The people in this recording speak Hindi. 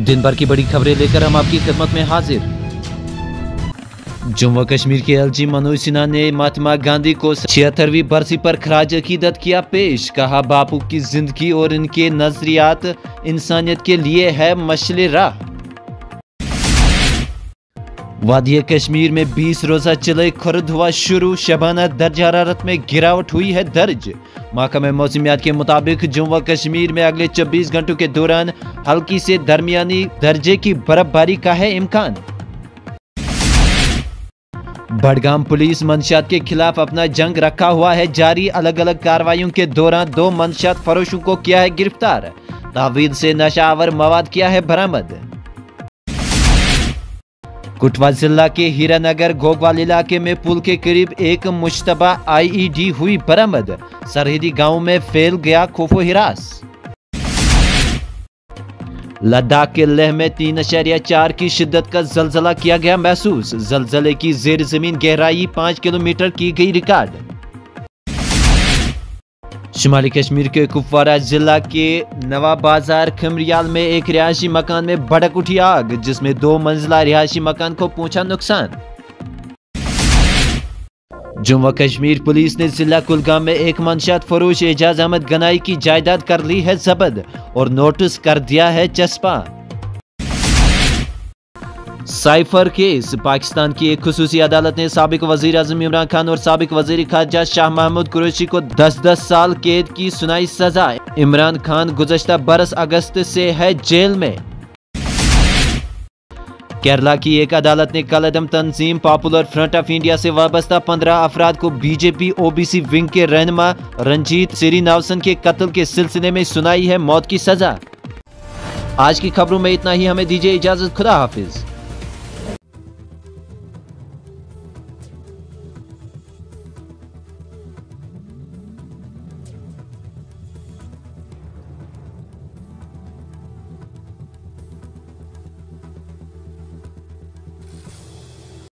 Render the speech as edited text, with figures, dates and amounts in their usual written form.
दिन भर की बड़ी खबरें लेकर हम आपकी खिदमत में हाजिर। जम्मू कश्मीर के एलजी मनोज सिन्हा ने महात्मा गांधी को 76वीं बरसी पर खराज अकीदत किया पेश। कहा, बापू की जिंदगी और इनके नजरियात इंसानियत के लिए है मशले राह। वादी कश्मीर में 20 रोजा चले खुर्द हुआ शुरू। शबाना दर्ज हरारत में गिरावट हुई है दर्ज। महकमा मौसमियात के मुताबिक जम्मू कश्मीर में अगले 24 घंटों के दौरान हल्की से दरमियानी दर्जे की बर्फबारी का है इम्कान। बडगाम पुलिस मंशियात के खिलाफ अपना जंग रखा हुआ है जारी। अलग अलग कार्रवाइयों के दौरान 2 मंशियात फरोशों को किया है गिरफ्तार। तावीज़ से नशावर मवाद किया है बरामद। कठुआ जिला के हीरानगर घोगवाल इलाके में पुल के करीब एक मुश्तबा IED हुई बरामद। सरहदी गांव में फैल गया खौफो हिरास। लद्दाख के लेह में 3.4 की शिद्दत का जलजला किया गया महसूस। जलजले की जेर जमीन गहराई 5 किलोमीटर की गई रिकॉर्ड। शुमाली कश्मीर के कुपवारा जिला के नवा बाजार खमरियाल में एक रिहायशी मकान में भड़क उठी आग, जिसमें 2 मंजिला रिहायशी मकान को पहुंचा नुकसान। जम्मू कश्मीर पुलिस ने जिला कुलगाम में एक मंशियात फरोश एजाज अहमद गनाई की जायदाद कर ली है जब्त और नोटिस कर दिया है चस्पा। Cipher case. पाकिस्तान की एक खुसूसी अदालत ने साबिक वजीर आजम इमरान खान और साबिक वजीर खारजा शाह महमूद कुरैशी को 10-10 साल कैद की सुनाई सजा। इमरान खान गुज़श्ता बरस अगस्त से है जेल में। केरला की एक अदालत ने कल अदम तंजीम पॉपुलर फ्रंट ऑफ इंडिया से वाबस्ता 15 अफराद को बीजेपी OBC विंग के रहनुमा रंजीत श्रीनिवासन के कत्ल के सिलसिले में सुनाई है मौत की सजा। आज की खबरों में इतना ही। हमें दीजिए इजाजत। खुदा हाफिज।